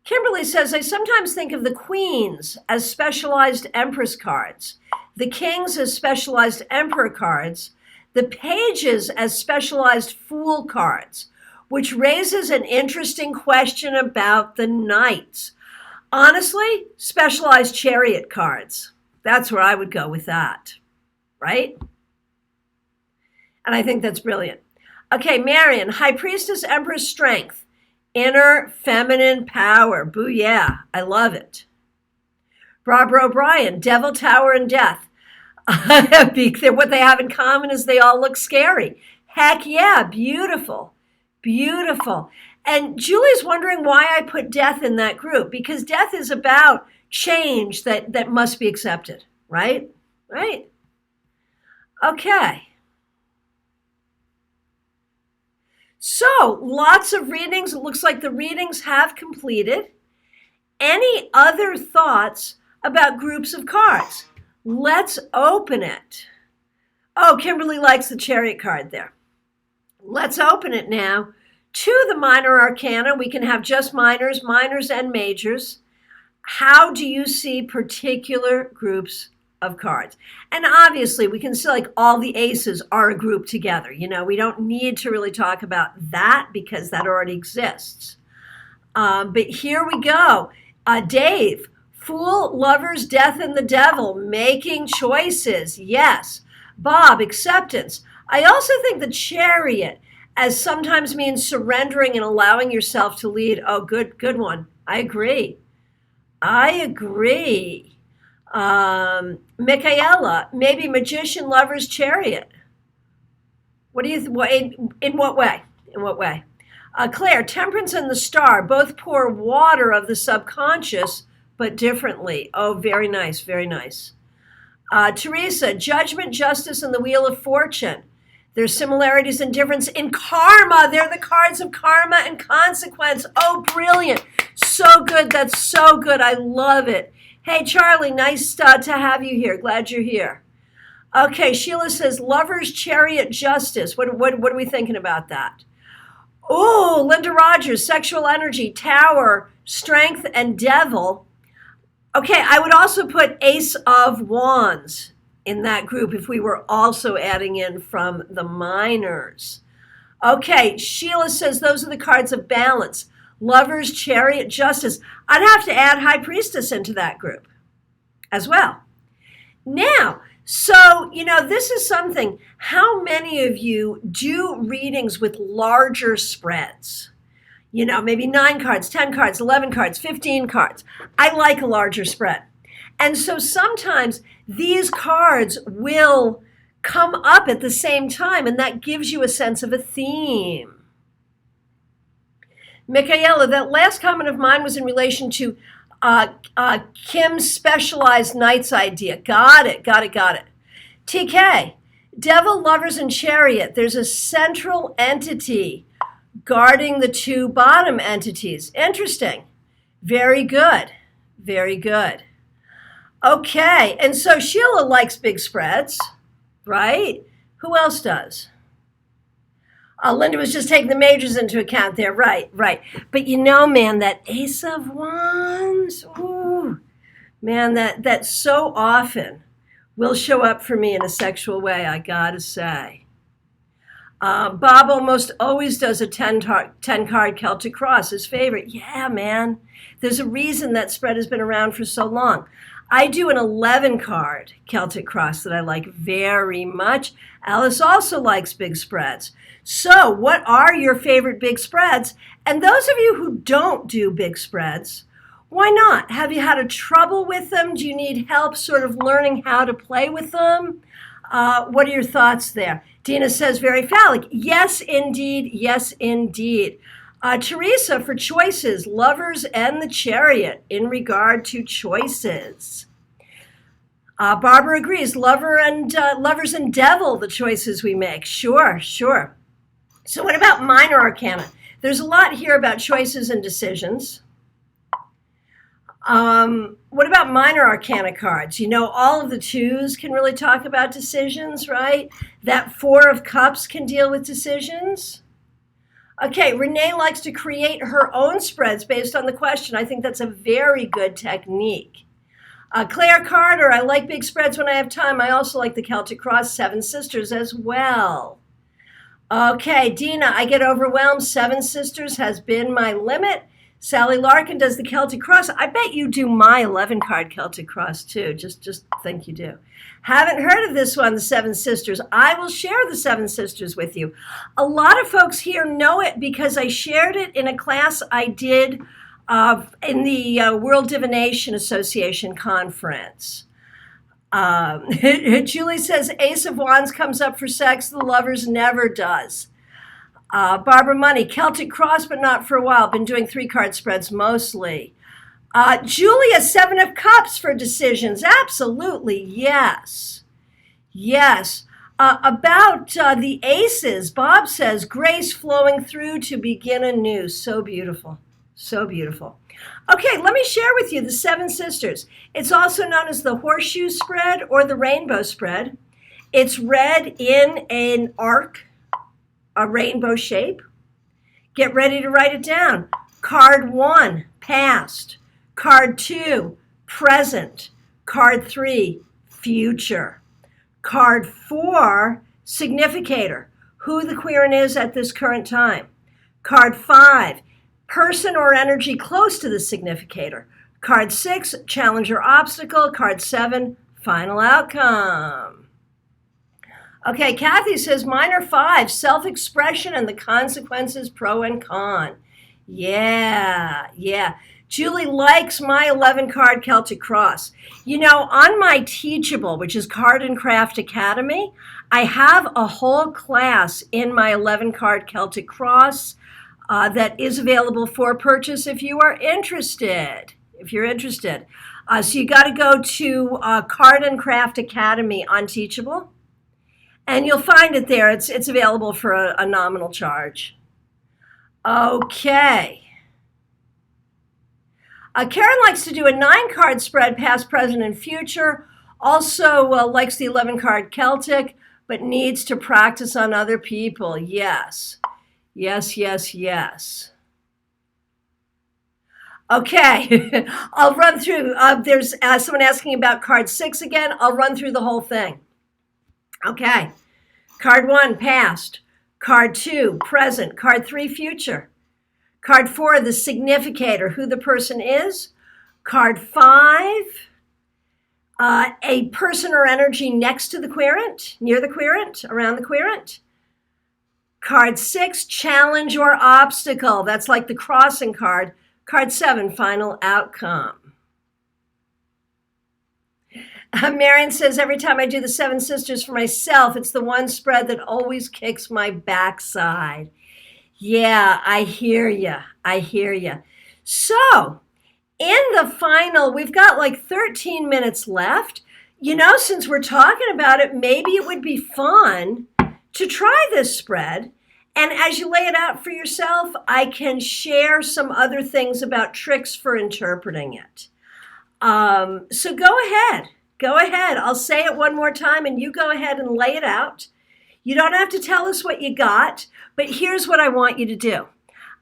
Kimberly says, I sometimes think of the Queens as specialized Empress cards, the Kings as specialized Emperor cards, the Pages as specialized Fool cards, which raises an interesting question about the Knights. Honestly, specialized Chariot cards. That's where I would go with that. right? And I think that's brilliant. Okay, Marion, High Priestess, Empress, Strength, inner feminine power. Booyah, I love it. Barbara O'Brien, Devil, Tower, and Death. What they have in common is they all look scary. Heck yeah, beautiful, beautiful. And Julie's wondering why I put death in that group, because death is about change that must be accepted, right? Right? Okay. So lots of readings. It looks like the readings have completed. Any other thoughts about groups of cards? Let's open it. Oh, Kimberly likes the Chariot card there. Let's open it now to the minor arcana. We can have just minors, minors, and majors. How do you see particular groups of cards? And obviously, we can see like all the aces are a group together. You know, we don't need to really talk about that because that already exists. But here we go. Dave, Fool, Lovers, Death, and the Devil, making choices. Yes. Bob, Acceptance. I also think the Chariot as sometimes means surrendering and allowing yourself to lead. Oh, good one. I agree. Michaela, maybe Magician, Lovers, Chariot. What do you? In what way? In what way? Claire, Temperance and the Star both pour water of the subconscious, but differently. Oh, very nice, very nice. Teresa, Judgment, Justice, and the Wheel of Fortune. There's similarities and difference in karma. They're the cards of karma and consequence. Oh, brilliant. So good. That's so good. I love it. Hey, Charlie, nice to have you here. Glad you're here. Okay, Sheila says, Lovers, Chariot, Justice. What are we thinking about that? Oh, Linda Rogers, Sexual Energy, Tower, Strength, and Devil. Okay, I would also put Ace of Wands in that group if we were also adding in from the minors. Okay, Sheila says those are the cards of balance. Lovers, Chariot, Justice. I'd have to add High Priestess into that group as well. Now, so, this is something. How many of you do readings with larger spreads? Maybe 9 cards, 10 cards, 11 cards, 15 cards. I like a larger spread. And so sometimes these cards will come up at the same time, and that gives you a sense of a theme. Michaela, that last comment of mine was in relation to Kim's specialized nights idea. Got it. TK, Devil, Lovers, and Chariot. There's a central entity guarding the 2 bottom entities. Interesting. Very good. Okay, and so Sheila likes big spreads, right? Who else does? Linda was just taking the majors into account there. Right. But man, that Ace of Wands, ooh, man, that so often will show up for me in a sexual way, I gotta say. Bob almost always does a 10-card Celtic Cross, his favorite. Yeah, man. There's a reason that spread has been around for so long. I do an 11-card Celtic Cross that I like very much. Alice also likes big spreads. So what are your favorite big spreads? And those of you who don't do big spreads, why not? Have you had a trouble with them? Do you need help sort of learning how to play with them? What are your thoughts there? Dina says very phallic. Yes, indeed. Teresa, for choices, Lovers and the Chariot in regard to choices. Barbara agrees. Lovers and Devil, the choices we make. Sure. So what about minor arcana? There's a lot here about choices and decisions. What about minor arcana cards? All of the 2s can really talk about decisions, right? That 4 of Cups can deal with decisions. Okay, Renee likes to create her own spreads based on the question. I think that's a very good technique. Claire Carter, I like big spreads when I have time. I also like the Celtic Cross 7 Sisters as well. Okay, Dina, I get overwhelmed. 7 Sisters has been my limit. Sally Larkin does the Celtic Cross. I bet you do my 11 card Celtic Cross too. Just think you do. Haven't heard of this one, the Seven Sisters. I will share the Seven Sisters with you. A lot of folks here know it because I shared it in a class I did in the World Divination Association conference. Julie says Ace of Wands comes up for sex. The Lovers never does. Barbara Money, Celtic Cross, but not for a while. Been doing 3-card spreads mostly. Julia, 7 of Cups for decisions. Absolutely, yes. Yes. About the aces, Bob says, grace flowing through to begin anew. So beautiful. So beautiful. Okay, let me share with you the Seven Sisters. It's also known as the horseshoe spread or the rainbow spread. It's read in an arc, a rainbow shape. Get ready to write it down. Card 1, past. Card 2, present. Card 3, future. Card 4, significator, who the querent is at this current time. Card 5, person or energy close to the significator. Card 6, challenge or obstacle. Card 7, final outcome. Okay, Kathy says, mine are 5, self-expression and the consequences, pro and con. Yeah. Julie likes my 11-card Celtic Cross. You know, on my Teachable, which is Card and Craft Academy, I have a whole class in my 11-card Celtic Cross that is available for purchase if you are interested. So you got to go to Card and Craft Academy on Teachable. And you'll find it there. It's available for a nominal charge. Okay. Karen likes to do a 9-card spread, past, present, and future. Also likes the 11-card Celtic, but needs to practice on other people. Yes. Okay. I'll run through. There's someone asking about card 6 again. I'll run through the whole thing. Okay, card 1, past. Card 2, present. Card 3, future. Card 4, the significator, who the person is. Card 5, a person or energy next to the querent, near the querent, around the querent. Card 6, challenge or obstacle. That's like the crossing card. Card 7, final outcome. Marion says, every time I do the Seven Sisters for myself, it's the one spread that always kicks my backside. Yeah, I hear you. So, in the final, we've got like 13 minutes left. You know, since we're talking about it, maybe it would be fun to try this spread. And as you lay it out for yourself, I can share some other things about tricks for interpreting it. So go ahead. I'll say it one more time and you go ahead and lay it out. You don't have to tell us what you got, but here's what I want you to do.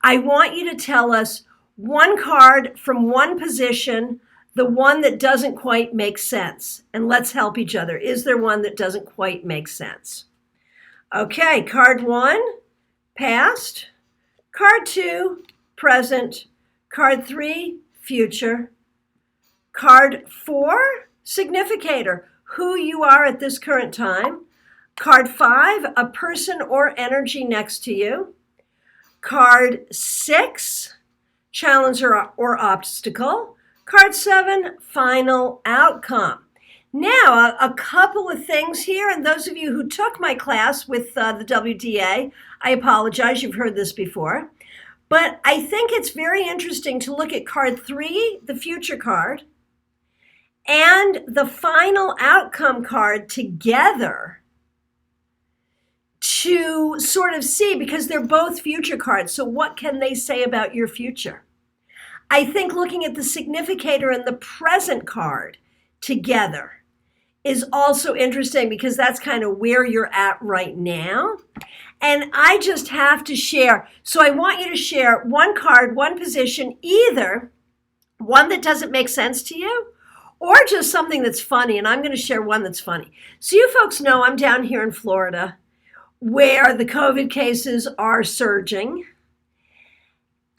I want you to tell us one card from one position, the one that doesn't quite make sense. And let's help each other. Is there one that doesn't quite make sense? Okay, card 1, past. Card 2, present. Card 3, future. Card 4, significator, who you are at this current time. Card 5, a person or energy next to you. Card 6, challenge or obstacle. Card 7, final outcome. Now, a couple of things here, and those of you who took my class with the WDA, I apologize, you've heard this before. But I think it's very interesting to look at card 3, the future card, and the final outcome card together to sort of see, because they're both future cards, so what can they say about your future? I think looking at the significator and the present card together is also interesting because that's kind of where you're at right now. And I just have to share. So I want you to share one card, one position, either one that doesn't make sense to you or just something that's funny. And I'm going to share one that's funny. So you folks know I'm down here in Florida where the COVID cases are surging.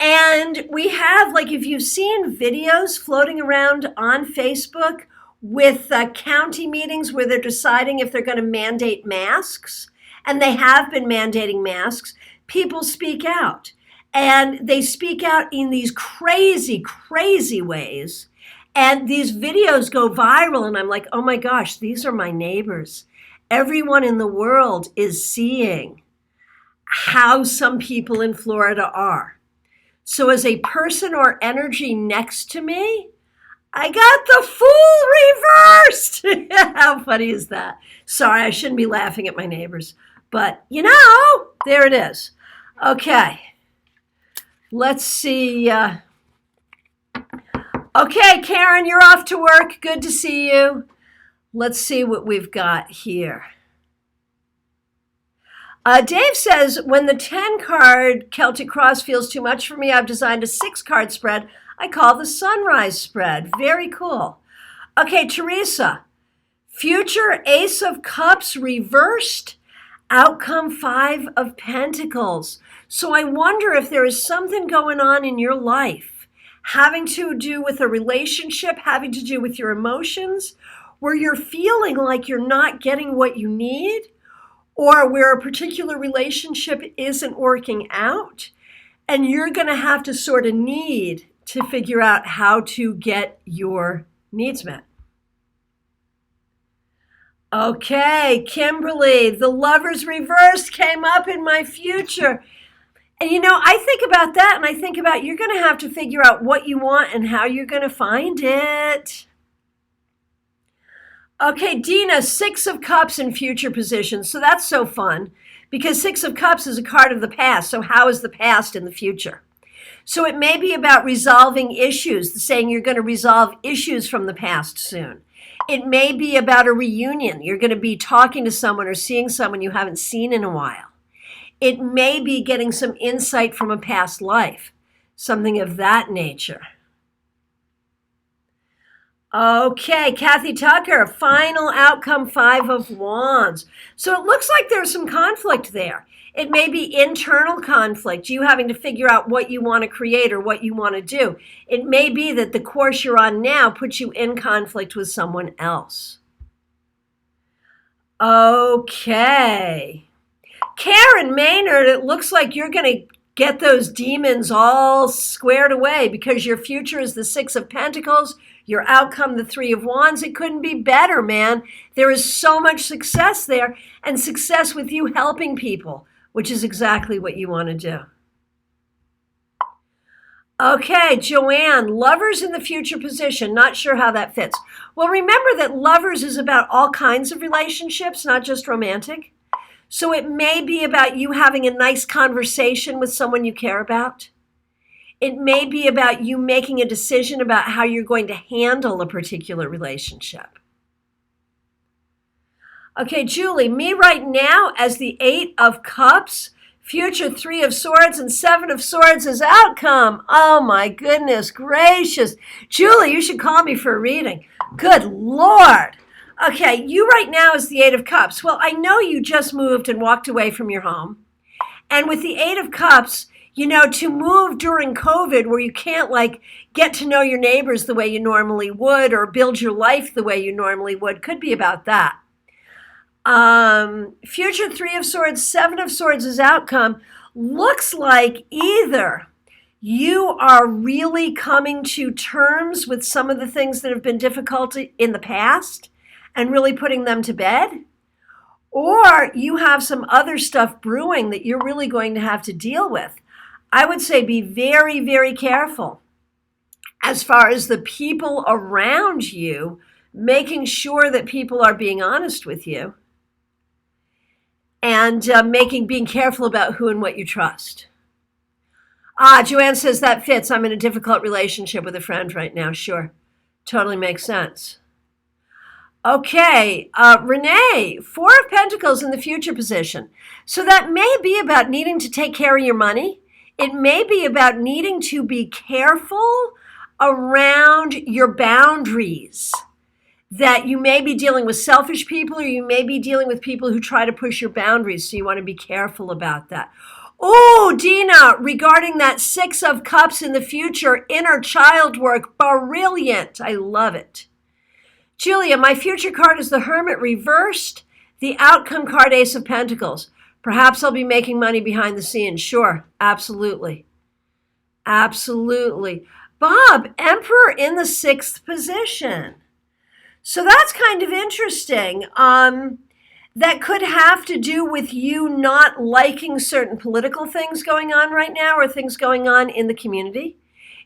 And we have, like, if you've seen videos floating around on Facebook with county meetings where they're deciding if they're going to mandate masks, and they have been mandating masks, people speak out. And they speak out in these crazy, crazy ways. And these videos go viral, and I'm like, oh my gosh, these are my neighbors. Everyone in the world is seeing how some people in Florida are. So as a person or energy next to me, I got the Fool reversed. How funny is that? Sorry, I shouldn't be laughing at my neighbors. But, there it is. Okay. Let's see. Okay, Karen, you're off to work. Good to see you. Let's see what we've got here. Dave says, when the 10-card Celtic Cross feels too much for me, I've designed a 6-card spread I call the Sunrise Spread. Very cool. Okay, Teresa, future Ace of Cups reversed, outcome 5 of Pentacles. So I wonder if there is something going on in your life having to do with a relationship, having to do with your emotions, where you're feeling like you're not getting what you need, or where a particular relationship isn't working out, and you're going to have to sort of need to figure out how to get your needs met. Okay, Kimberly, the Lovers reversed came up in my future. And I think about that, and I think about you're going to have to figure out what you want and how you're going to find it. Okay, Dina, 6 of Cups in future position. So that's so fun because 6 of Cups is a card of the past. So how is the past in the future? So it may be about resolving issues, saying you're going to resolve issues from the past soon. It may be about a reunion. You're going to be talking to someone or seeing someone you haven't seen in a while. It may be getting some insight from a past life, something of that nature. Okay, Kathy Tucker, final outcome 5 of Wands. So it looks like there's some conflict there. It may be internal conflict, you having to figure out what you want to create or what you want to do. It may be that the course you're on now puts you in conflict with someone else. Okay. Karen Maynard, it looks like you're going to get those demons all squared away because your future is the 6 of Pentacles, your outcome, the 3 of Wands. It couldn't be better, man. There is so much success there, and success with you helping people, which is exactly what you want to do. Okay, Joanne, Lovers in the future position. Not sure how that fits. Well, remember that Lovers is about all kinds of relationships, not just romantic. So it may be about you having a nice conversation with someone you care about. It may be about you making a decision about how you're going to handle a particular relationship. Okay, Julie, me right now as the 8 of Cups, future 3 of Swords, and 7 of Swords as outcome. Oh my goodness gracious. Julie, you should call me for a reading. Good Lord. Okay, you right now is the 8 of Cups. Well, I know you just moved and walked away from your home. And with the 8 of Cups, to move during COVID where you can't get to know your neighbors the way you normally would or build your life the way you normally would could be about that. Future 3 of Swords, 7 of Swords as outcome looks like either you are really coming to terms with some of the things that have been difficult in the past and really putting them to bed, or you have some other stuff brewing that you're really going to have to deal with. I would say be very, very careful as far as the people around you, making sure that people are being honest with you and being careful about who and what you trust. Joanne says that fits. I'm in a difficult relationship with a friend right now. Sure. Totally makes sense. Okay, Renee, 4 of Pentacles in the future position. So that may be about needing to take care of your money. It may be about needing to be careful around your boundaries. That you may be dealing with selfish people or you may be dealing with people who try to push your boundaries. So you want to be careful about that. Oh, Dina, regarding that Six of Cups in the future, inner child work, brilliant. I love it. Julia, my future card is the Hermit reversed. The outcome card, Ace of Pentacles. Perhaps I'll be making money behind the scenes. Sure, absolutely. Absolutely. Bob, Emperor in the sixth position. So that's kind of interesting. That could have to do with you not liking certain political things going on right now or things going on in the community.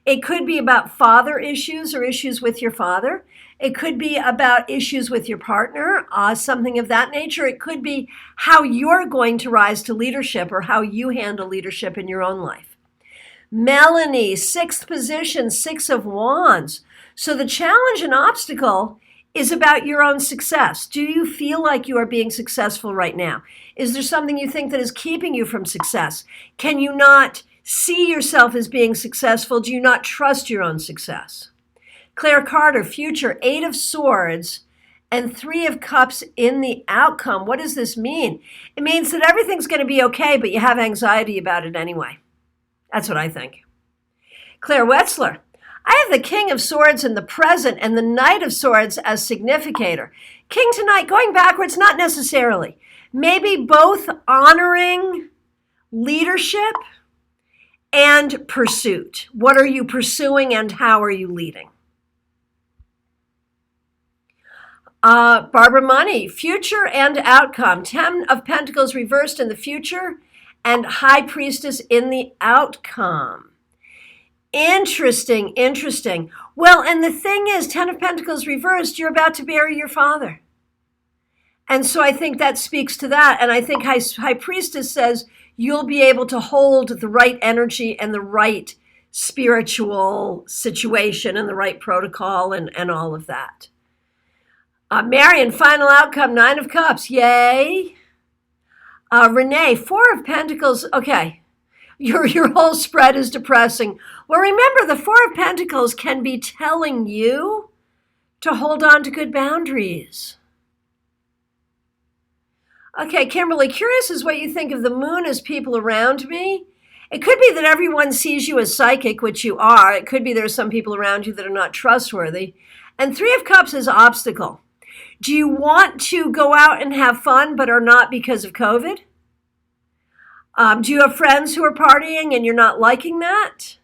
It could be about father issues or issues with your father. It could be about issues with your partner, something of that nature. It could be how you're going to rise to leadership or how you handle leadership in your own life. Melanie, sixth position, Six of Wands. So the challenge and obstacle is about your own success. Do you feel like you are being successful right now? Is there something you think that is keeping you from success? Can you not see yourself as being successful? Do you not trust your own success? Claire Carter, future, Eight of Swords and Three of Cups in the outcome. What does this mean? It means that everything's going to be okay, but you have anxiety about it anyway. That's what I think. Claire Wetzler, I have the King of Swords in the present and the Knight of Swords as significator. King to Knight, going backwards, not necessarily. Maybe both honoring leadership and pursuit. What are you pursuing and how are you leading? Barbara Money, future and outcome. 10 of Pentacles reversed in the future and High Priestess in the outcome. Interesting, interesting. Well, and the thing is, 10 of Pentacles reversed, you're about to bury your father. And so I think that speaks to that. And I think High Priestess says you'll be able to hold the right energy and the right spiritual situation and the right protocol and all of that. Marion, final outcome, Nine of Cups. Yay. Renee, Four of Pentacles. Okay. Your whole spread is depressing. Well, remember, the Four of Pentacles can be telling you to hold on to good boundaries. Okay, Kimberly, curious as what you think of the moon as people around me. It could be that everyone sees you as psychic, which you are. It could be there are some people around you that are not trustworthy. And Three of Cups is obstacle. Do you want to go out and have fun but are not because of COVID? Do you have friends who are partying and you're not liking that?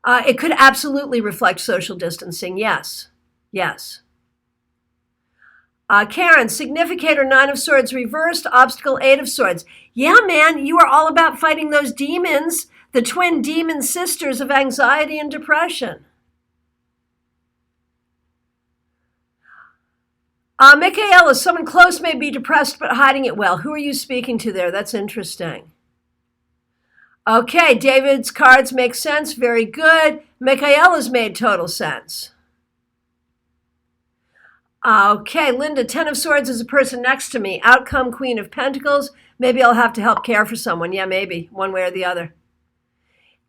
It could absolutely reflect social distancing. Yes. Yes. Karen, significator, Nine of Swords reversed, obstacle, Eight of Swords. Yeah, man, you are all about fighting those demons, the twin demon sisters of anxiety and depression. Michaela, someone close may be depressed but hiding it well. Who are you speaking to there? That's interesting. Okay, David's cards make sense. Very good. Michaela's made total sense. Okay, Linda, 10 of Swords is a person next to me. Outcome, Queen of Pentacles. Maybe I'll have to help care for someone. Yeah, maybe, one way or the other.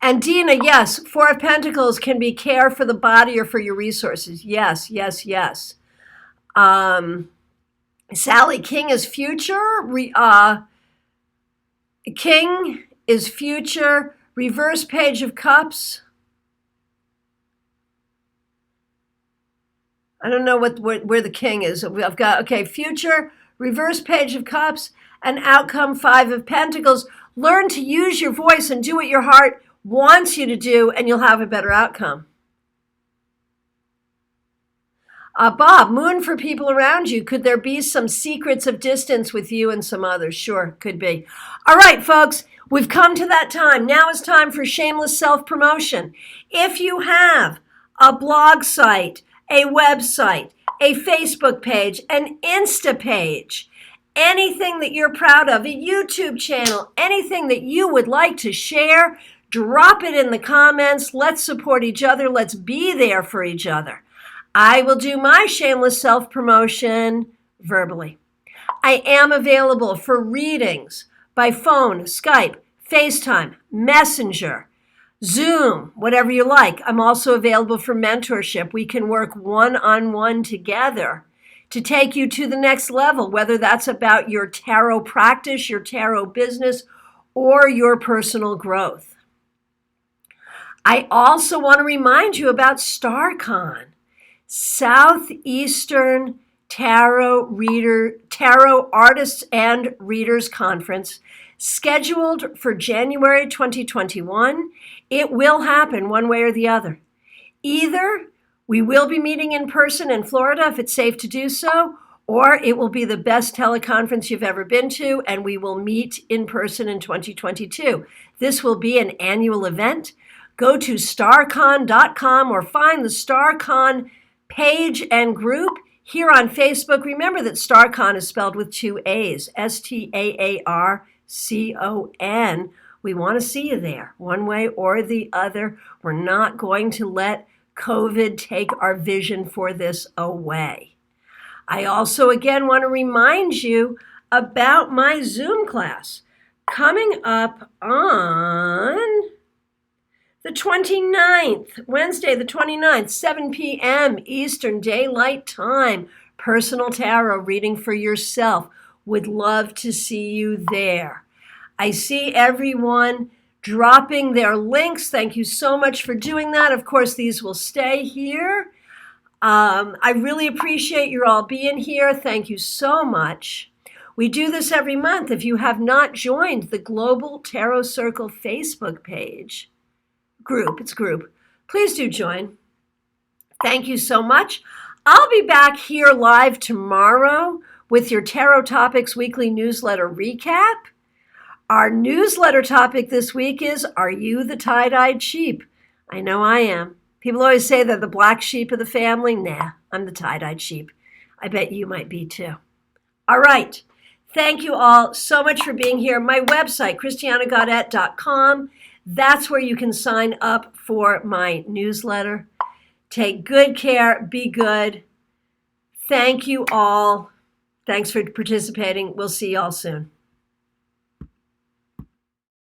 And Dina, yes, Four of Pentacles can be care for the body or for your resources. Yes, yes, yes. Sally, King is future. King is future. Reverse Page of Cups. I don't know where the king is. I've got, okay, future, reverse Page of Cups, and outcome, Five of Pentacles. Learn to use your voice and do what your heart wants you to do, and you'll have a better outcome. Bob, moon for people around you. Could there be some secrets of distance with you and some others? Sure, could be. All right, folks, we've come to that time. Now it's time for shameless self-promotion. If you have a blog site, a website, a Facebook page, an Insta page, anything that you're proud of, a YouTube channel, anything that you would like to share, drop it in the comments. Let's support each other. Let's be there for each other. I will do my shameless self-promotion verbally. I am available for readings by phone, Skype, FaceTime, Messenger, Zoom, whatever you like. I'm also available for mentorship. We can work one-on-one together to take you to the next level, whether that's about your tarot practice, your tarot business, or your personal growth. I also want to remind you about StarCon, Southeastern Tarot Artists and Readers Conference, scheduled for January 2021. It will happen one way or the other. Either we will be meeting in person in Florida if it's safe to do so, or it will be the best teleconference you've ever been to, and we will meet in person in 2022. This will be an annual event. Go to starcon.com or find the StarCon page and group here on Facebook. Remember that StarCon is spelled with 2 A's, STAARCON. We want to see you there, one way or the other. We're not going to let COVID take our vision for this away. I also, again, want to remind you about my Zoom class coming up on the 29th, Wednesday, the 29th, 7 p.m. Eastern Daylight Time. Personal tarot reading for yourself. Would love to see you there. I see everyone dropping their links. Thank you so much for doing that. Of course, these will stay here. I really appreciate you all being here. Thank you so much. We do this every month. If you have not joined the Global Tarot Circle Facebook page, group, please do join. Thank you so much. I'll be back here live tomorrow with your Tarot Topics weekly newsletter recap. Our newsletter topic this week is, are you the tie-dyed sheep? I know I am. People always say they're the black sheep of the family. Nah, I'm the tie-dyed sheep. I bet you might be too. All right. Thank you all so much for being here. My website, christianagodet.com. That's where you can sign up for my newsletter. Take good care. Be good. Thank you all. Thanks for participating. We'll see you all soon.